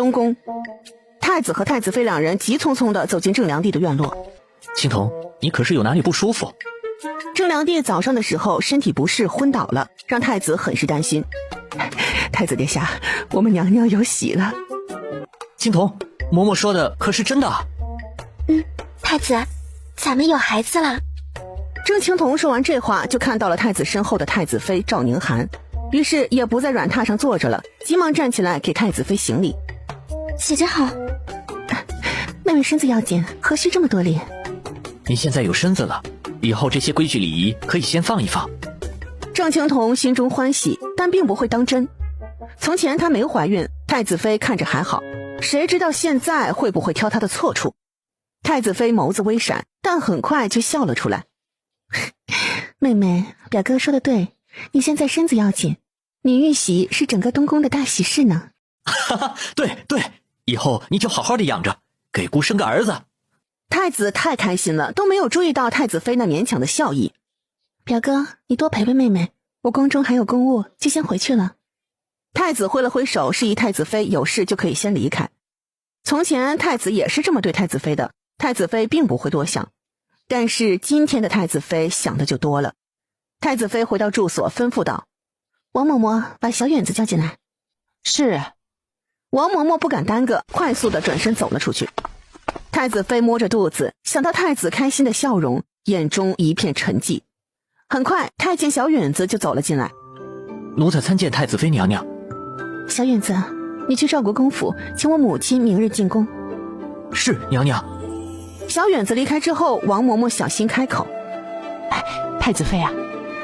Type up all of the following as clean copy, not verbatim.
东宫，太子和太子妃两人急匆匆地走进正良帝的院落。青铜，你可是有哪里不舒服？正良帝早上的时候身体不适昏倒了，让太子很是担心。太子殿下，我们娘娘有喜了。青铜，嬷嬷说的可是真的？太子，咱们有孩子了。郑青铜说完这话，就看到了太子身后的太子妃赵宁寒，于是也不在软榻上坐着了，急忙站起来给太子妃行礼。姐姐好。妹妹身子要紧，何须这么多礼？你现在有身子了，以后这些规矩礼仪可以先放一放。郑青铜心中欢喜，但并不会当真。从前她没怀孕，太子妃看着还好，谁知道现在会不会挑她的错处？太子妃眸子微闪，但很快就笑了出来。妹妹，表哥说的对，你现在身子要紧，你玉玺是整个东宫的大喜事呢。哈哈，对，以后你就好好的养着，给姑生个儿子。太子太开心了，都没有注意到太子妃那勉强的笑意。表哥，你多陪陪妹妹，我宫中还有公务，就先回去了。太子挥了挥手，示意太子妃有事就可以先离开。从前太子也是这么对太子妃的，太子妃并不会多想。但是今天的太子妃想的就多了。太子妃回到住所，吩咐道：王嬷嬷，把小远子叫进来。是。王嬷嬷不敢耽搁，快速的转身走了出去。太子妃摸着肚子，想到太子开心的笑容，眼中一片沉寂。很快，太监小远子就走了进来。奴才参见太子妃娘娘。小远子，你去赵国公府，请我母亲明日进宫。是，娘娘。小远子离开之后，王嬷嬷小心开口：太子妃啊，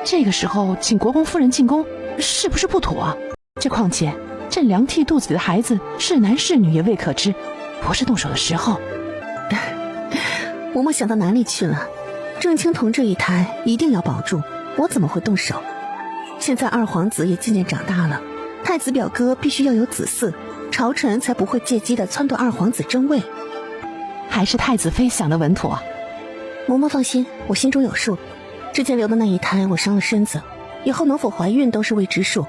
这个时候请国公夫人进宫，是不是不妥啊？这况且朕量娣肚子里的孩子是男是女也未可知，不是动手的时候。嬷嬷想到哪里去了？郑青铜这一胎一定要保住，我怎么会动手？现在二皇子也渐渐长大了，太子表哥必须要有子嗣，朝臣才不会借机的撺掇二皇子争位。还是太子妃想得稳妥。嬷嬷放心，我心中有数。之前留的那一胎我伤了身子，以后能否怀孕都是未知数。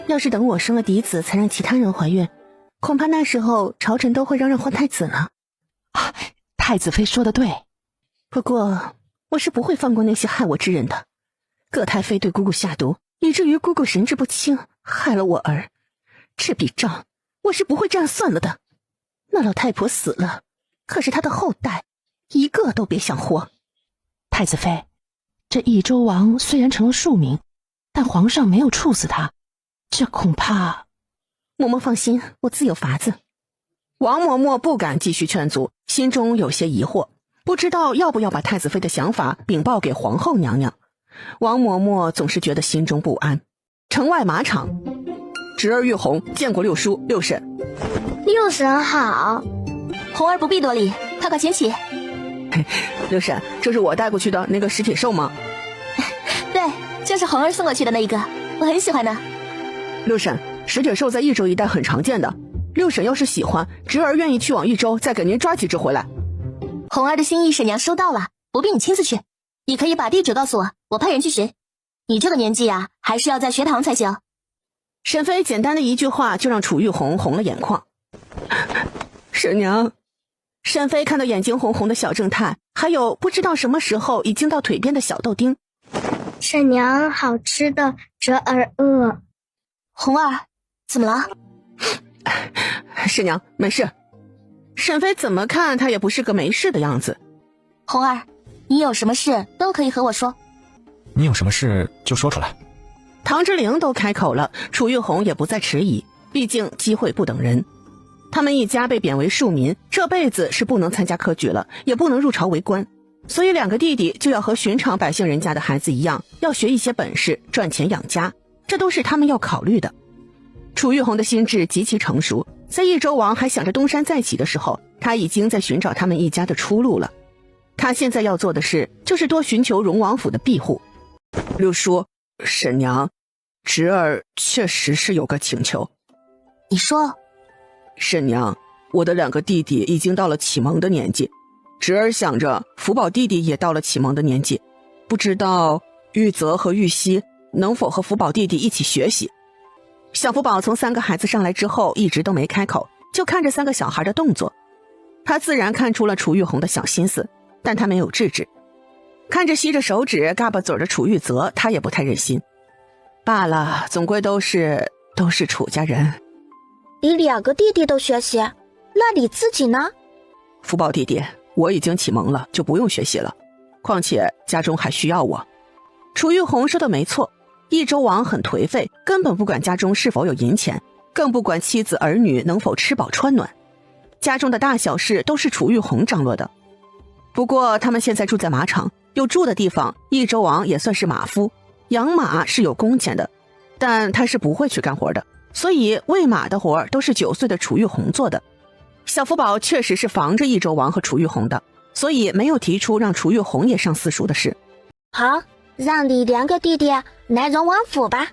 要是等我生了嫡子才让其他人怀孕，恐怕那时候朝臣都会嚷嚷换太子了。太子妃说得对。不过我是不会放过那些害我之人的。葛太妃对姑姑下毒，以至于姑姑神志不清，害了我儿。这笔账我是不会这样算了的。那老太婆死了，可是她的后代一个都别想活。太子妃，这益州王虽然成了庶民，但皇上没有处死他，这恐怕……嬷嬷放心，我自有法子。王嬷嬷不敢继续劝阻，心中有些疑惑，不知道要不要把太子妃的想法禀报给皇后娘娘。王嬷嬷总是觉得心中不安。城外马场，侄儿玉红见过六叔六婶。六婶好。红儿不必多礼，快快请起。六婶，这是我带过去的那个石铁兽吗？对，就是红儿送过去的那一个，我很喜欢呢。六婶，石铁兽在益州一带很常见的，六婶要是喜欢，侄儿愿意去往益州再给您抓几只回来。红儿的心意婶娘收到了，不必你亲自去，你可以把地址告诉我，我派人去寻。你这个年纪啊，还是要在学堂才行。沈妃简单的一句话就让楚玉红红了眼眶。婶娘。沈妃看到眼睛红红的小正太，还有不知道什么时候已经到腿边的小豆丁。婶娘，好吃的，侄儿饿。红儿，怎么了？婶娘，没事。沈妃怎么看她也不是个没事的样子。红儿，你有什么事都可以和我说。你有什么事就说出来。唐之灵都开口了，楚玉红也不再迟疑，毕竟机会不等人。他们一家被贬为庶民，这辈子是不能参加科举了，也不能入朝为官，所以两个弟弟就要和寻常百姓人家的孩子一样，要学一些本事，赚钱养家，这都是他们要考虑的。楚玉红的心智极其成熟，在益州王还想着东山再起的时候，他已经在寻找他们一家的出路了。他现在要做的事，就是多寻求荣王府的庇护。六叔，婶娘，侄儿确实是有个请求。你说。婶娘，我的两个弟弟已经到了启蒙的年纪，侄儿想着福宝弟弟也到了启蒙的年纪，不知道玉泽和玉溪能否和福宝弟弟一起学习。小福宝从3个孩子上来之后一直都没开口，就看着3个小孩的动作。他自然看出了楚玉红的小心思，但他没有制止。看着吸着手指嘎巴嘴的楚玉泽，他也不太忍心。罢了，总归都是楚家人。你2个弟弟都学习，那你自己呢？福宝弟弟，我已经启蒙了，就不用学习了。况且家中还需要我。楚玉红说的没错，益州王很颓废，根本不管家中是否有银钱，更不管妻子儿女能否吃饱穿暖。家中的大小事都是楚玉红张罗的。不过他们现在住在马场，有住的地方，益州王也算是马夫，养马是有工钱的，但他是不会去干活的，所以喂马的活都是9岁的楚玉红做的。小福宝确实是防着益州王和楚玉红的，所以没有提出让楚玉红也上私塾的事。好，让你2个弟弟来荣王府吧。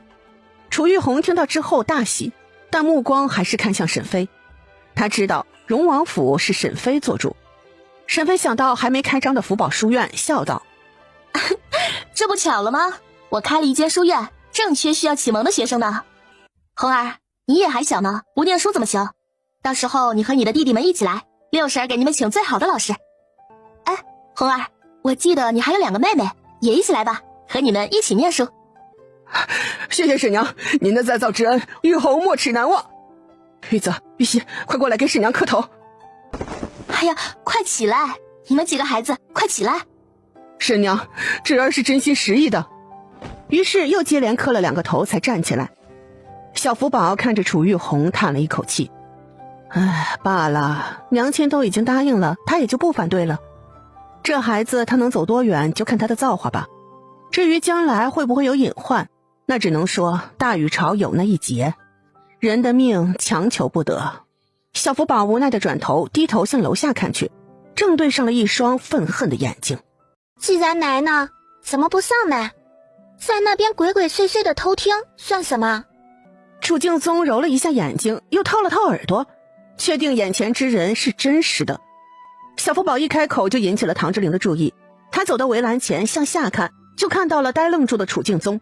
楚玉红听到之后大喜，但目光还是看向沈飞。他知道荣王府是沈飞做主。沈飞想到还没开张的福宝书院，笑道：这不巧了吗？我开了一间书院，正缺需要启蒙的学生呢。红儿，你也还小呢，不念书怎么行？到时候你和你的弟弟们一起来，六婶给你们请最好的老师。哎，红儿，我记得你还有2个妹妹，也一起来吧，和你们一起念书。谢谢婶娘，您的再造之恩，玉红莫齿难忘。玉泽、玉溪，快过来给婶娘磕头。哎呀，快起来！你们几个孩子，快起来！婶娘，侄儿是真心实意的。于是又接连磕了2个头，才站起来。小福宝看着楚玉红，叹了一口气：唉，罢了，娘亲都已经答应了，他也就不反对了。这孩子他能走多远，就看他的造化吧。至于将来会不会有隐患，那只能说大禹朝有那一劫，人的命强求不得。小福宝无奈地转头，低头向楼下看去，正对上了一双愤恨的眼睛。既然来呢，怎么不上来？在那边鬼鬼祟祟的偷听算什么？楚敬宗揉了一下眼睛，又掏了掏耳朵，确定眼前之人是真实的。小福宝一开口就引起了唐之灵的注意，他走到围栏前向下看，就看到了呆愣住的楚敬宗。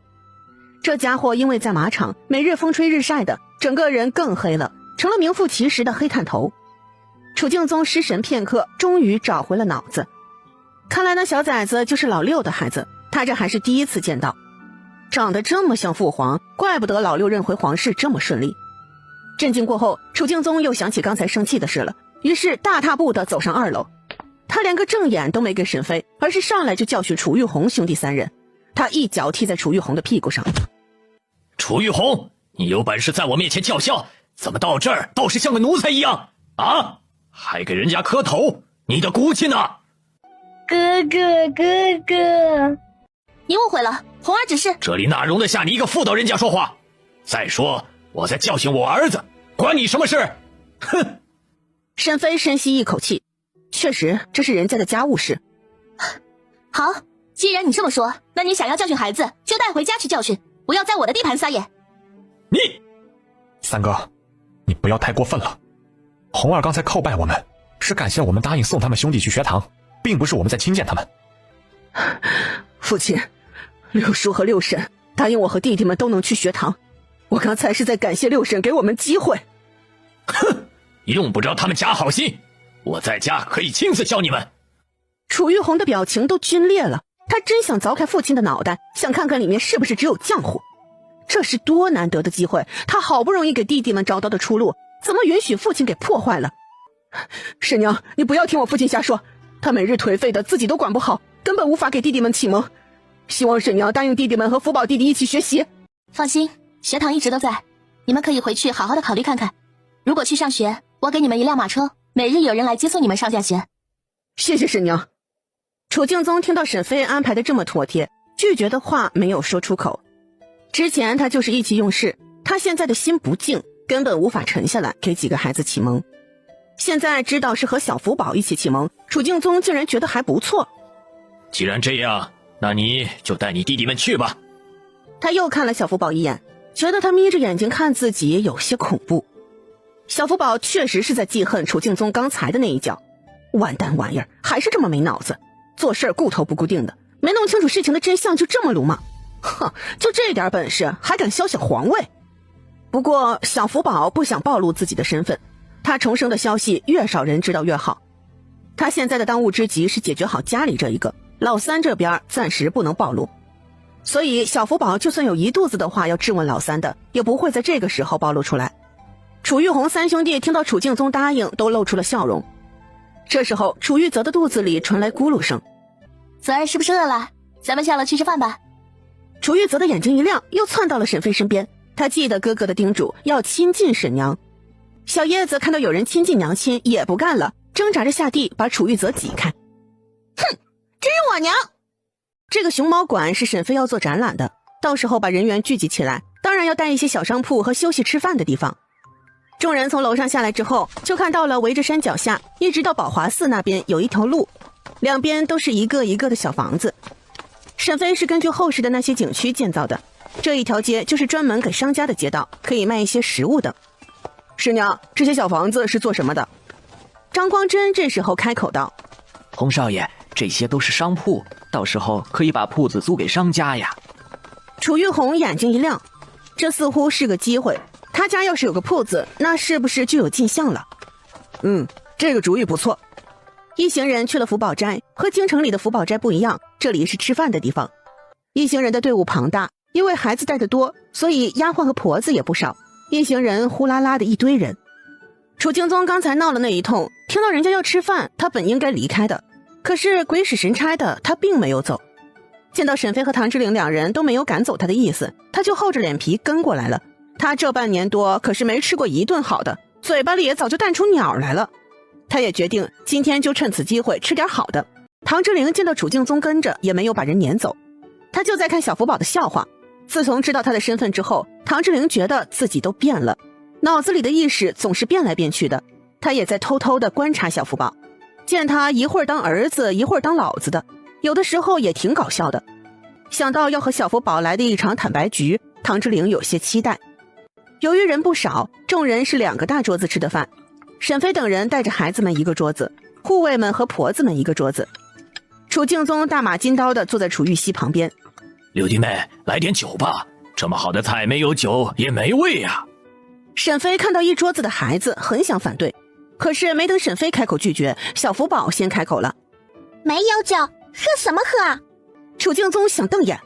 这家伙因为在马场每日风吹日晒的，整个人更黑了，成了名副其实的黑炭头。楚敬宗失神片刻，终于找回了脑子。看来那小崽子就是老六的孩子，他这还是第一次见到。长得这么像父皇，怪不得老六认回皇室这么顺利。震惊过后，楚敬宗又想起刚才生气的事了，于是大踏步地走上2楼。他连个正眼都没给沈飞，而是上来就教训楚玉红兄弟3人。他一脚踢在楚玉红的屁股上。楚玉红，你有本事在我面前叫嚣，怎么到这儿倒是像个奴才一样啊？还给人家磕头，你的骨气呢？哥哥，你误会了，红儿只是……这里哪容得下你一个妇道人家说话？再说我在教训我儿子，关你什么事？哼！沈飞深吸一口气，确实这是人家的家务事。好，既然你这么说，那你想要教训孩子，就带回家去教训，不要在我的地盘撒野。你三哥，你不要太过分了。红儿刚才叩拜我们，是感谢我们答应送他们兄弟去学堂，并不是我们在轻贱他们。父亲，六叔和六婶答应我和弟弟们都能去学堂，我刚才是在感谢六婶给我们机会。哼，用不着他们假好心，我在家可以亲自教你们。楚玉红的表情都皲裂了，他真想凿开父亲的脑袋，想看看里面是不是只有浆糊。这是多难得的机会，他好不容易给弟弟们找到的出路，怎么允许父亲给破坏了？婶娘，你不要听我父亲瞎说，他每日颓废的，自己都管不好，根本无法给弟弟们启蒙。希望婶娘答应弟弟们和福宝弟弟一起学习。放心，学堂一直都在，你们可以回去好好的考虑看看。如果去上学，我给你们一辆马车，每日有人来接送你们上下学。谢谢婶娘。楚敬宗听到沈飞安排的这么妥帖，拒绝的话没有说出口。之前他就是意气用事，他现在的心不静，根本无法沉下来给几个孩子启蒙。现在知道是和小福宝一起启蒙，楚敬宗竟然觉得还不错。既然这样，那你就带你弟弟们去吧。他又看了小福宝一眼，觉得他眯着眼睛看自己有些恐怖。小福宝确实是在记恨楚敬宗刚才的那一脚，完蛋玩意儿，还是这么没脑子，做事顾头不顾腚的，没弄清楚事情的真相就这么鲁莽。哼，就这点本事还敢消小皇位。不过小福宝不想暴露自己的身份，他重生的消息越少人知道越好。他现在的当务之急是解决好家里这一个，老三这边暂时不能暴露。所以小福宝就算有一肚子的话要质问老三的，也不会在这个时候暴露出来。楚玉红三兄弟听到楚敬宗答应，都露出了笑容。这时候楚玉泽的肚子里传来咕噜声。泽儿是不是饿了？咱们下楼去吃饭吧。楚玉泽的眼睛一亮，又窜到了沈飞身边。他记得哥哥的叮嘱，要亲近沈娘。小叶子看到有人亲近娘亲，也不干了，挣扎着下地把楚玉泽挤开。哼，这是我娘。这个熊猫馆是沈飞要做展览的，到时候把人员聚集起来，当然要带一些小商铺和休息吃饭的地方。众人从楼上下来之后，就看到了围着山脚下一直到宝华寺那边有一条路，两边都是一个一个的小房子。沈飞是根据后世的那些景区建造的，这一条街就是专门给商家的街道，可以卖一些食物的。师娘，这些小房子是做什么的？张光真这时候开口道：洪少爷，这些都是商铺，到时候可以把铺子租给商家呀。楚玉红眼睛一亮，这似乎是个机会，他家要是有个铺子，那是不是就有进项了？这个主意不错。一行人去了福宝斋，和京城里的福宝斋不一样，这里是吃饭的地方。一行人的队伍庞大，因为孩子带得多，所以丫鬟和婆子也不少。一行人呼啦啦的一堆人。楚敬宗刚才闹了那一通，听到人家要吃饭，他本应该离开的，可是鬼使神差的他并没有走。见到沈飞和唐之玲两人都没有赶走他的意思，他就厚着脸皮跟过来了。他这半年多可是没吃过一顿好的，嘴巴里也早就淡出鸟来了。他也决定今天就趁此机会吃点好的。唐之玲见到楚敬宗跟着，也没有把人撵走，他就在看小福宝的笑话。自从知道他的身份之后，唐之玲觉得自己都变了，脑子里的意识总是变来变去的。他也在偷偷地观察小福宝，见他一会儿当儿子，一会儿当老子的，有的时候也挺搞笑的。想到要和小福宝来的一场坦白局，唐之玲有些期待。由于人不少，众人是2个大桌子吃的饭，沈飞等人带着孩子们一个桌子，护卫们和婆子们一个桌子。楚敬宗大马金刀的坐在楚玉溪旁边。六弟妹，来点酒吧，这么好的菜没有酒也没味呀。沈飞看到一桌子的孩子，很想反对，可是没等沈飞开口拒绝，小福宝先开口了。没有酒，喝什么喝啊？楚敬宗想瞪眼，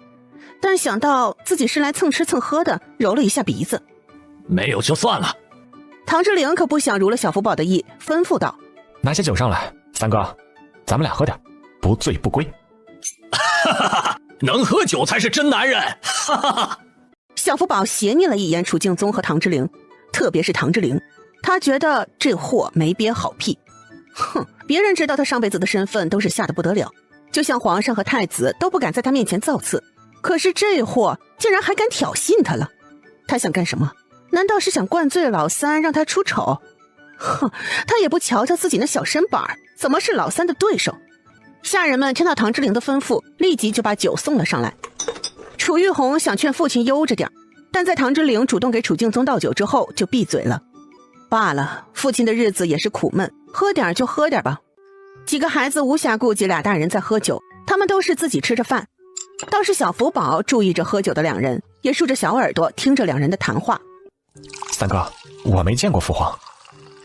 但想到自己是来蹭吃蹭喝的，揉了一下鼻子。没有就算了。唐之玲可不想如了小福宝的意，吩咐道：拿些酒上来，三哥，咱们俩喝点，不醉不归。哈哈哈，能喝酒才是真男人。哈哈哈。小福宝斜睨了一眼楚敬宗和唐之玲，特别是唐之玲，他觉得这货没憋好屁。哼，别人知道他上辈子的身份都是吓得不得了，就像皇上和太子都不敢在他面前造次，可是这货竟然还敢挑衅他了。他想干什么？难道是想灌醉老三让他出丑？哼，他也不瞧瞧自己那小身板，怎么是老三的对手？下人们听到唐之玲的吩咐，立即就把酒送了上来。楚玉红想劝父亲悠着点，但在唐之玲主动给楚敬宗倒酒之后就闭嘴了。罢了，父亲的日子也是苦闷，喝点就喝点吧。几个孩子无暇顾及俩大人在喝酒，他们都是自己吃着饭。倒是小福宝注意着喝酒的两人，也竖着小耳朵听着两人的谈话。三哥，我没见过父皇，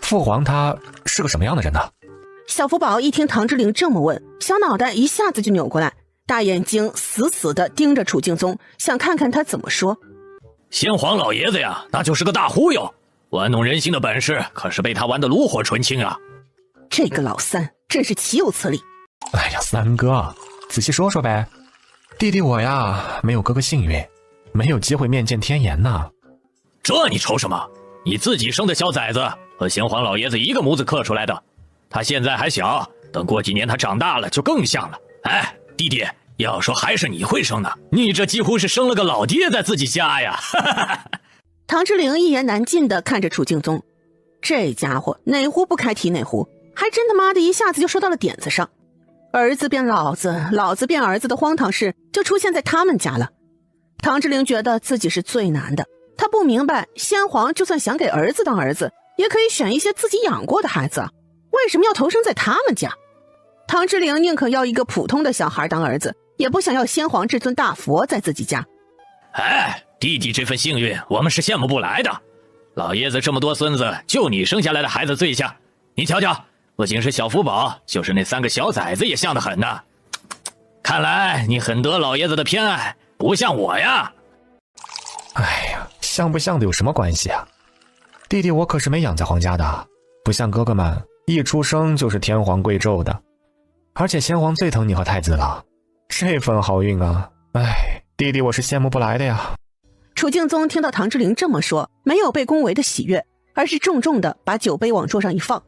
父皇他是个什么样的人呢？小福宝一听唐之玲这么问，小脑袋一下子就扭过来，大眼睛死死地盯着楚敬宗，想看看他怎么说。先皇老爷子呀，那就是个大忽悠，玩弄人心的本事可是被他玩得炉火纯青啊。这个老三真是岂有此理。哎呀，三哥，仔细说说呗。弟弟我呀，没有哥哥幸运，没有机会面见天颜呐。这你愁什么？你自己生的小崽子和先皇老爷子一个模子刻出来的，他现在还小，等过几年他长大了就更像了。哎，弟弟，要说还是你会生呢，你这几乎是生了个老爹在自己家呀。唐之玲一言难尽地看着楚敬宗，这家伙哪壶不开提哪壶，还真他妈的一下子就说到了点子上。儿子变老子，老子变儿子的荒唐事就出现在他们家了。唐之玲觉得自己是最难的，他不明白先皇就算想给儿子当儿子，也可以选一些自己养过的孩子啊，为什么要投生在他们家？唐之玲宁可要一个普通的小孩当儿子，也不想要先皇这尊大佛在自己家。哎，弟弟这份幸运我们是羡慕不来的，老爷子这么多孙子，就你生下来的孩子最像。你瞧瞧，不仅是小福宝，就是那3个小崽子也像得很呢。看来你很得老爷子的偏爱，不像我呀。哎呀，像不像的有什么关系啊？弟弟我可是没养在皇家的，不像哥哥们一出生就是天皇贵胄的。而且先皇最疼你和太子了，这份好运啊，哎，弟弟我是羡慕不来的呀。楚敬宗听到唐之陵这么说，没有被恭维的喜悦，而是重重的把酒杯往桌上一放。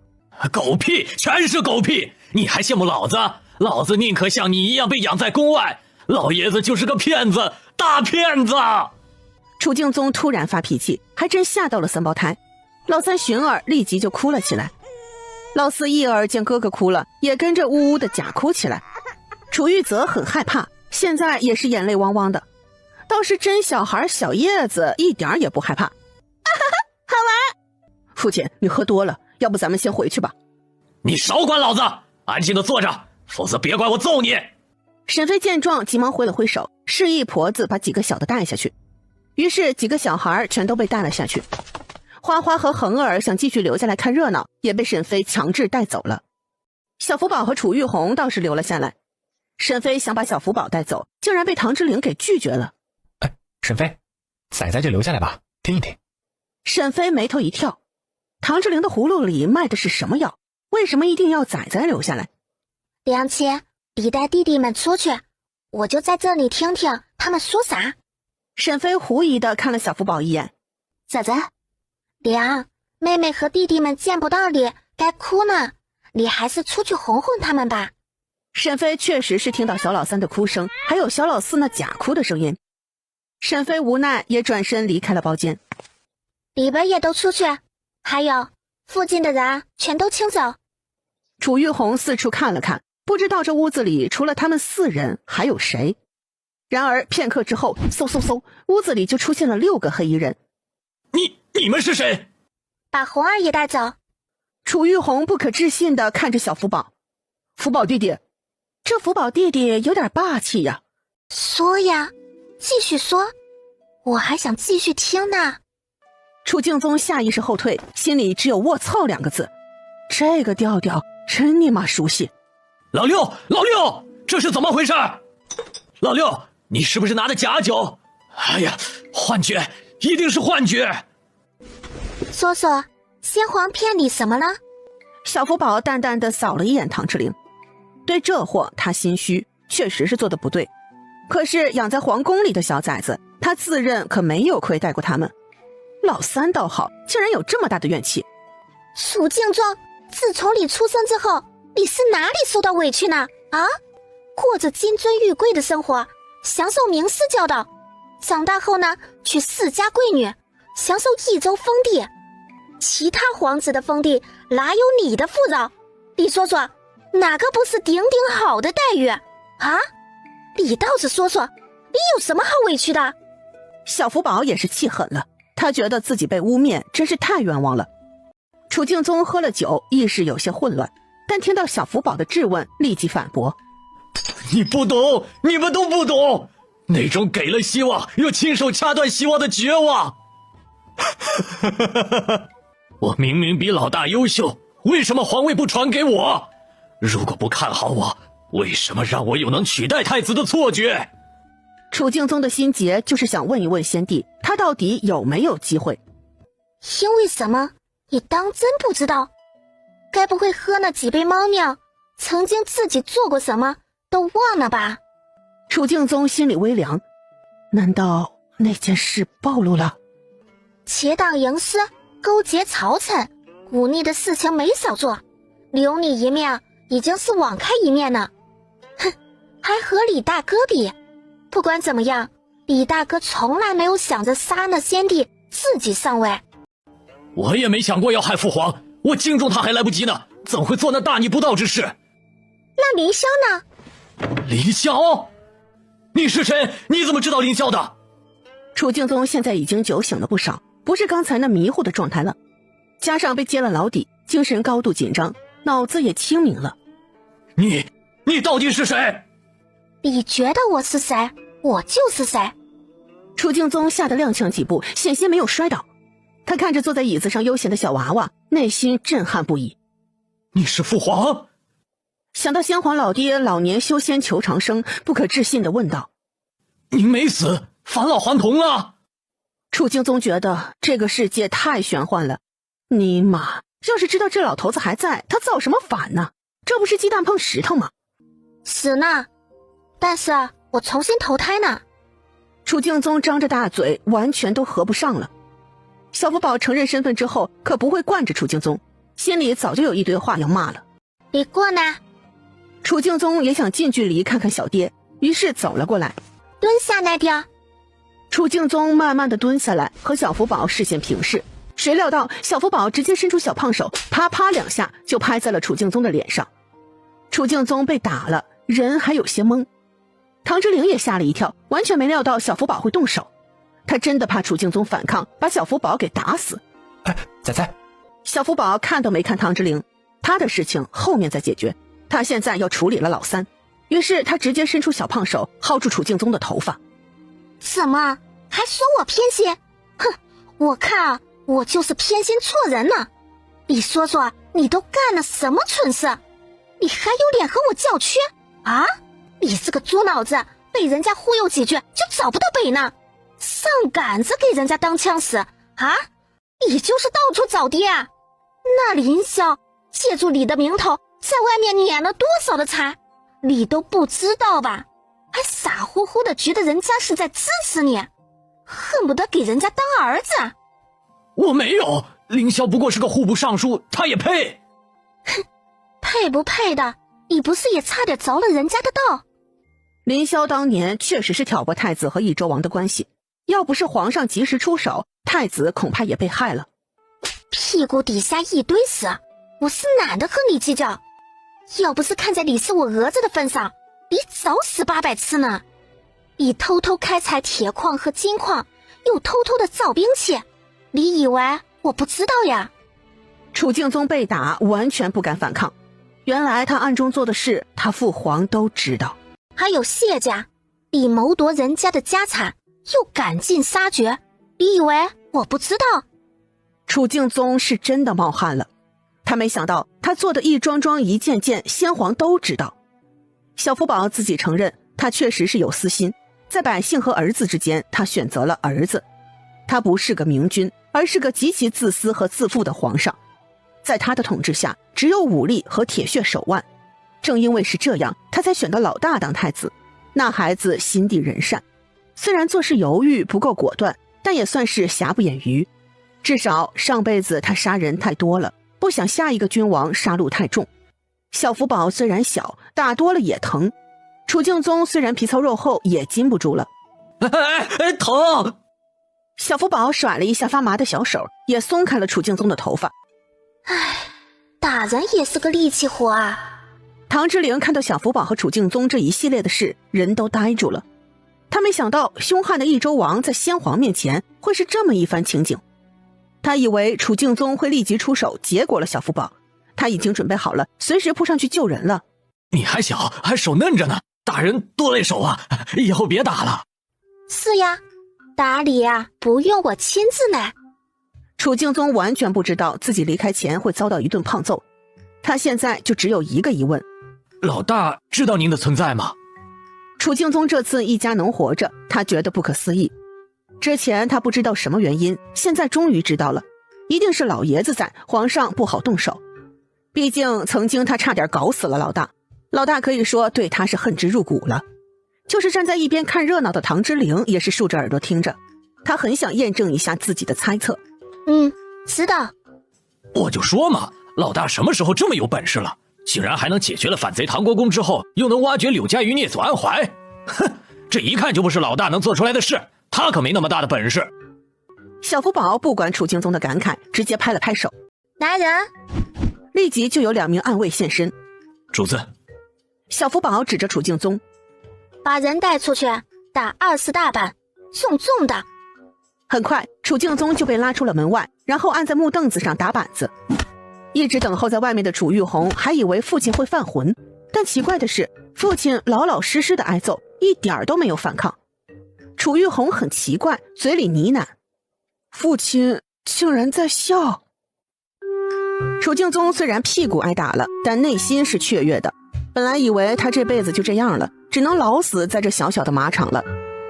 狗屁，全是狗屁！你还羡慕老子？老子宁可像你一样被养在宫外，老爷子就是个骗子，大骗子！楚敬宗突然发脾气，还真吓到了三胞胎。老三寻儿立即就哭了起来，老四义儿见哥哥哭了，也跟着呜呜的假哭起来。楚玉泽很害怕，现在也是眼泪汪汪的。倒是真小孩小叶子一点也不害怕。好玩！父亲，你喝多了，要不咱们先回去吧。你少管老子，安静的坐着，否则别怪我揍你。沈飞见状急忙挥了挥手，示意婆子把几个小的带下去。于是几个小孩全都被带了下去。花花和恒儿想继续留下来看热闹，也被沈飞强制带走了。小福宝和楚玉红倒是留了下来。沈飞想把小福宝带走，竟然被唐之陵给拒绝了。哎，沈飞，仔仔就留下来吧，听一听。沈飞眉头一跳，唐之陵的葫芦里卖的是什么药？为什么一定要仔仔留下来？良亲，你带弟弟们出去，我就在这里听听他们说啥。沈飞狐疑地看了小福宝一眼。仔仔，娘，妹妹和弟弟们见不到你，该哭呢，你还是出去哄哄他们吧。沈飞确实是听到小老三的哭声，还有小老四那假哭的声音。沈飞无奈也转身离开了包间。你们也都出去，还有附近的人全都清走。楚玉红四处看了看，不知道这屋子里除了他们4人还有谁。然而片刻之后，嗖嗖嗖，屋子里就出现了6个黑衣人。你们是谁？把红儿也带走。楚玉红不可置信地看着小福宝。福宝弟弟，这福宝弟弟有点霸气呀。说呀，继续说，我还想继续听呢。楚敬宗下意识后退，心里只有卧槽2个字，这个调调真尼玛熟悉。老六，这是怎么回事？老六，你是不是拿的假酒？哎呀，幻觉，一定是幻觉。说说，先皇骗你什么了？小福宝淡淡的扫了一眼唐之陵，对这货他心虚，确实是做的不对。可是养在皇宫里的小崽子，他自认可没有亏待过他们。老三倒好，竟然有这么大的怨气。楚敬宗，自从你出生之后，你是哪里受到委屈呢？啊，过着金尊玉贵的生活，享受名师教导，长大后呢，娶4家贵女，享受一州封地。其他皇子的封地哪有你的富饶？你说说，哪个不是顶顶好的待遇啊？你倒是说说，你有什么好委屈的？小福宝也是气狠了，他觉得自己被污蔑，真是太冤枉了。楚敬宗喝了酒，意识有些混乱，但听到小福宝的质问，立即反驳：你不懂，你们都不懂，那种给了希望又亲手掐断希望的绝望。我明明比老大优秀，为什么皇位不传给我？如果不看好我，为什么让我有能取代太子的错觉？楚敬宗的心结就是想问一问先帝，他到底有没有机会？因为什么？你当真不知道？该不会喝那几杯猫尿，曾经自己做过什么都忘了吧？楚敬宗心里微凉，难道那件事暴露了？结党营私，勾结朝臣，忤逆的事情没少做，留你一面已经是网开一面了。哼，还和李大哥比？不管怎么样，李大哥从来没有想着杀那先帝自己上位。我也没想过要害父皇，我敬重他还来不及呢，怎会做那大逆不道之事？那凌霄呢？凌霄？你是谁？你怎么知道凌霄的？楚敬宗现在已经酒醒了不少，不是刚才那迷糊的状态了，加上被揭了老底，精神高度紧张，脑子也清明了。你到底是谁？你觉得我是谁？我就是谁。楚敬宗吓得踉跄几步，险些没有摔倒。他看着坐在椅子上悠闲的小娃娃，内心震撼不已。你是父皇？想到先皇老爹老年修仙求长生，不可置信地问道：您没死，返老还童了？楚敬宗觉得这个世界太玄幻了。尼玛，要是知道这老头子还在，他造什么反呢？这不是鸡蛋碰石头吗？死呢，但是我重新投胎呢。楚敬宗张着大嘴，完全都合不上了。小福宝承认身份之后，可不会惯着楚敬宗，心里早就有一堆话要骂了。李过呢？楚敬宗也想近距离看看小爹，于是走了过来。蹲下那点。楚敬宗慢慢的蹲下来，和小福宝视线平视。谁料到小福宝直接伸出小胖手，啪啪2下就拍在了楚敬宗的脸上。楚敬宗被打了，人还有些懵。唐之灵也吓了一跳，完全没料到小福宝会动手。他真的怕楚敬宗反抗，把小福宝给打死。仔仔，小福宝看都没看唐之灵，他的事情后面再解决，他现在要处理了老三。于是他直接伸出小胖手，薅住楚敬宗的头发。怎么还说我偏心？哼，我看我就是偏心错人呢。你说说，你都干了什么蠢事？你还有脸和我叫屈啊？你这个猪脑子，被人家忽悠几句就找不到北呢，上杆子给人家当枪使啊？你就是到处找爹啊？那林霄借助你的名头，在外面撵了多少的财，你都不知道吧？还傻乎乎的觉得人家是在支持你，恨不得给人家当儿子。我没有，凌霄不过是个户部尚书，他也配？哼，配不配的，你不是也差点着了人家的道？林霄当年确实是挑拨太子和益州王的关系，要不是皇上及时出手，太子恐怕也被害了。屁股底下一堆屎，我是懒得和你计较。要不是看在你是我儿子的份上，你早死800次呢。你偷偷开采铁矿和金矿，又偷偷的造兵器，你以为我不知道呀？楚敬宗被打，完全不敢反抗。原来他暗中做的事，他父皇都知道。还有谢家，你谋夺人家的家产，又赶尽杀绝，你以为我不知道？楚敬宗是真的冒汗了，他没想到他做的一桩桩一件件，先皇都知道。小福宝自己承认，他确实是有私心，在百姓和儿子之间，他选择了儿子。他不是个明君，而是个极其自私和自负的皇上。在他的统治下，只有武力和铁血手腕。正因为是这样，他才选到老大当太子。那孩子心地仁善，虽然做事犹豫不够果断，但也算是瑕不掩瑜。至少上辈子他杀人太多了，不想下一个君王杀戮太重。小福宝虽然小，打多了也疼。楚敬宗虽然皮糙肉厚，也禁不住了。疼！小福宝甩了一下发麻的小手，也松开了楚敬宗的头发。唉，打人也是个力气活啊。唐之灵看到小福宝和楚敬宗这一系列的事，人都呆住了。他没想到凶悍的益州王在先皇面前会是这么一番情景。他以为楚敬宗会立即出手结果了小福宝，他已经准备好了，随时扑上去救人了。你还小，还手嫩着呢，打人多累手啊，以后别打了。是呀，打理呀，不用我亲自来。楚敬宗完全不知道自己离开前会遭到一顿胖揍，他现在就只有一个疑问：老大知道您的存在吗？楚敬宗这次一家能活着，他觉得不可思议。之前他不知道什么原因，现在终于知道了，一定是老爷子在，皇上不好动手。毕竟曾经他差点搞死了老大，老大可以说对他是恨之入骨了。就是站在一边看热闹的唐之灵也是竖着耳朵听着，他很想验证一下自己的猜测。知道。我就说嘛，老大什么时候这么有本事了？竟然还能解决了反贼唐国公之后，又能挖掘柳家余孽所安怀。哼，这一看就不是老大能做出来的事，他可没那么大的本事。小福宝不管楚敬宗的感慨，直接拍了拍手。来人！立即就有2名暗卫现身。主子。小福宝指着楚敬宗，把人带出去，打20大板，重重的。很快楚敬宗就被拉出了门外，然后按在木凳子上打板子。一直等候在外面的楚玉红还以为父亲会犯浑，但奇怪的是，父亲老老实实的挨揍，一点都没有反抗。楚玉红很奇怪，嘴里呢喃：父亲竟然在笑。楚敬宗虽然屁股挨打了，但内心是雀跃的。本来以为他这辈子就这样了，只能老死在这小小的马场了，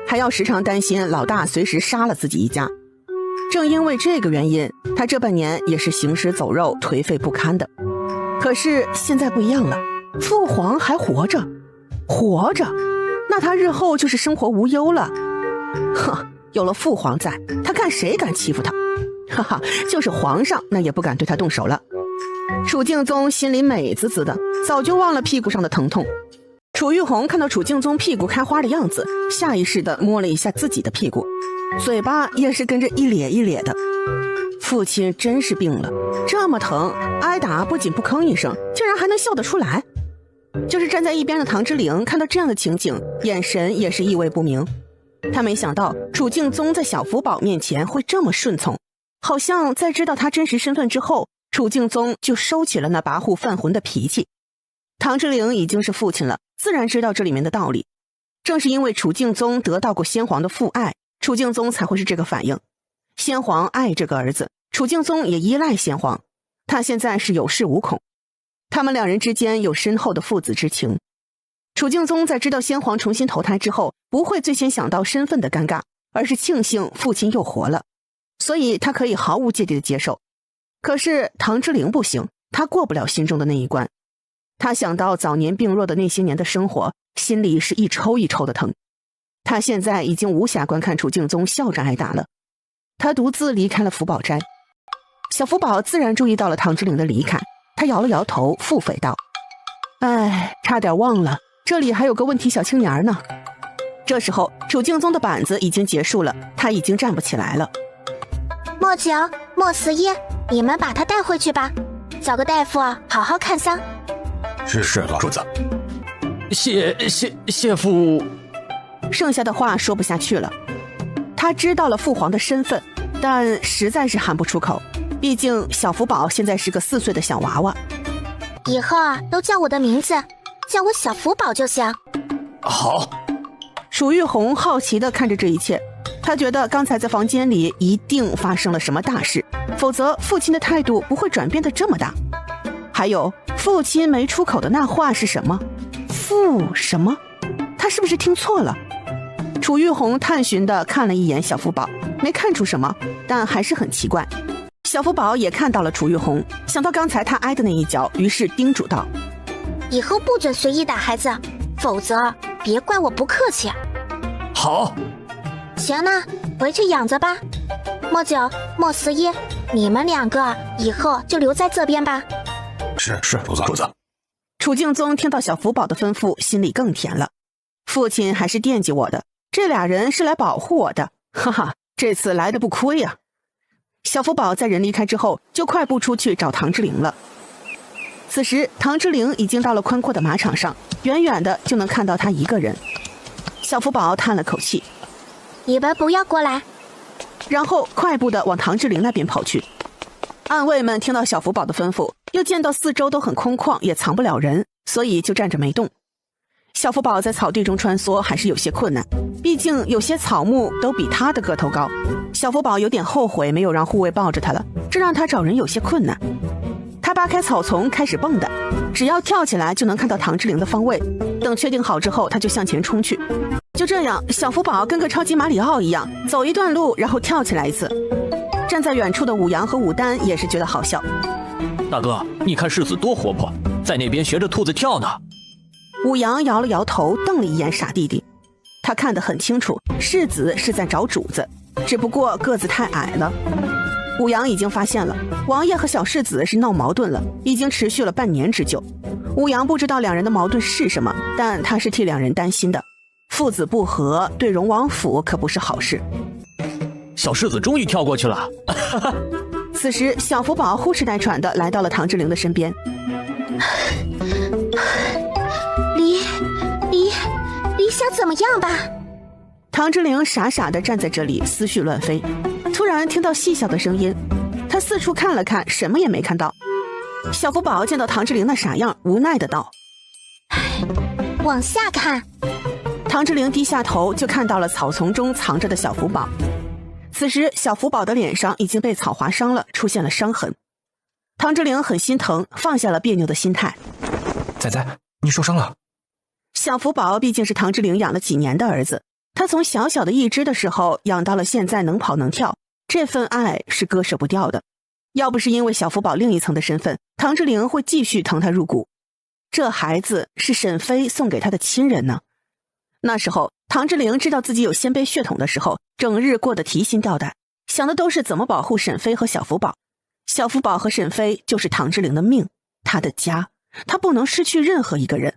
还要时常担心老大随时杀了自己一家。正因为这个原因，他这半年也是行尸走肉，颓废不堪的。可是现在不一样了，父皇还活着，那他日后就是生活无忧了。哼，有了父皇在，他看谁敢欺负他？哈哈，就是皇上那也不敢对他动手了。楚敬宗心里美滋滋的，早就忘了屁股上的疼痛。楚玉红看到楚敬宗屁股开花的样子，下意识地摸了一下自己的屁股，嘴巴也是跟着一咧一咧的。父亲真是病了，这么疼，挨打不仅不吭一声，竟然还能笑得出来。就是站在一边的唐之陵看到这样的情景，眼神也是意味不明。他没想到楚敬宗在小福宝面前会这么顺从，好像在知道他真实身份之后，楚敬宗就收起了那跋扈犯浑的脾气。唐之陵已经是父亲了，自然知道这里面的道理。正是因为楚敬宗得到过先皇的父爱，楚敬宗才会是这个反应。先皇爱这个儿子，楚敬宗也依赖先皇，他现在是有恃无恐。他们两人之间有深厚的父子之情。楚敬宗在知道先皇重新投胎之后，不会最先想到身份的尴尬，而是庆幸父亲又活了，所以他可以毫无芥蒂的接受。可是唐之陵不行，他过不了心中的那一关。他想到早年病弱的那些年的生活，心里是一抽一抽的疼。他现在已经无暇观看楚敬宗笑着挨打了。他独自离开了福宝斋。小福宝自然注意到了唐之陵的离开，他摇了摇头，腹诽道：哎，差点忘了，这里还有个问题小青年呢。这时候楚敬宗的板子已经结束了，他已经站不起来了。莫九、莫四一，你们把他带回去吧，找个大夫好好看伤。是了，主子。谢父。剩下的话说不下去了。他知道了父皇的身份，但实在是喊不出口，毕竟小福宝现在是个4岁的小娃娃。以后都叫我的名字，叫我小福宝就行。好。楚玉红好奇地看着这一切，他觉得刚才在房间里一定发生了什么大事，否则父亲的态度不会转变得这么大。还有，父亲没出口的那话是什么？父什么？他是不是听错了？楚玉红探寻地看了一眼小福宝，没看出什么，但还是很奇怪。小福宝也看到了楚玉红，想到刚才他挨的那一脚，于是叮嘱道：以后不准随意打孩子，否则别怪我不客气。好。行了，回去养着吧。莫九、莫四一，你们两个以后就留在这边吧。是，主子。楚敬宗听到小福宝的吩咐，心里更甜了。父亲还是惦记我的，这俩人是来保护我的，哈哈，这次来的不亏呀。小福宝在人离开之后，就快步出去找唐之陵了。此时唐之陵已经到了宽阔的马场上，远远的就能看到他一个人。小福宝叹了口气：你们不要过来。然后快步的往唐之陵那边跑去。暗卫们听到小福宝的吩咐，又见到四周都很空旷，也藏不了人，所以就站着没动。小福宝在草地中穿梭还是有些困难，毕竟有些草木都比他的个头高。小福宝有点后悔没有让护卫抱着他了，这让他找人有些困难。他扒开草丛开始蹦跶，只要跳起来就能看到唐之陵的方位。等确定好之后，他就向前冲去。就这样，小福宝跟个超级马里奥一样，走一段路然后跳起来一次。站在远处的武阳和武丹也是觉得好笑。大哥，你看世子多活泼，在那边学着兔子跳呢。武阳摇了摇头，瞪了一眼傻弟弟。他看得很清楚，世子是在找主子，只不过个子太矮了。武阳已经发现了，王爷和小世子是闹矛盾了，已经持续了半年之久。武阳不知道两人的矛盾是什么，但他是替两人担心的。父子不和，对荣王府可不是好事。小世子终于跳过去了。此时小福宝呼哧带喘的来到了唐之陵的身边。你想怎么样吧？唐之陵傻傻的站在这里，思绪乱飞。突然听到细小的声音，他四处看了看，什么也没看到。小福宝见到唐之陵那傻样，无奈的道：往下看。唐之陵低下头，就看到了草丛中藏着的小福宝。此时小福宝的脸上已经被草划伤了，出现了伤痕。唐之灵很心疼，放下了别扭的心态。仔仔，你受伤了。小福宝毕竟是唐之灵养了几年的儿子，他从小小的一只的时候养到了现在能跑能跳，这份爱是割舍不掉的。要不是因为小福宝另一层的身份，唐之灵会继续疼他入骨。这孩子是沈飞送给他的亲人呢。那时候唐之灵知道自己有鲜卑血统的时候，整日过得提心吊胆，想的都是怎么保护沈飞和小福宝。小福宝和沈飞就是唐之灵的命，他的家，他不能失去任何一个人。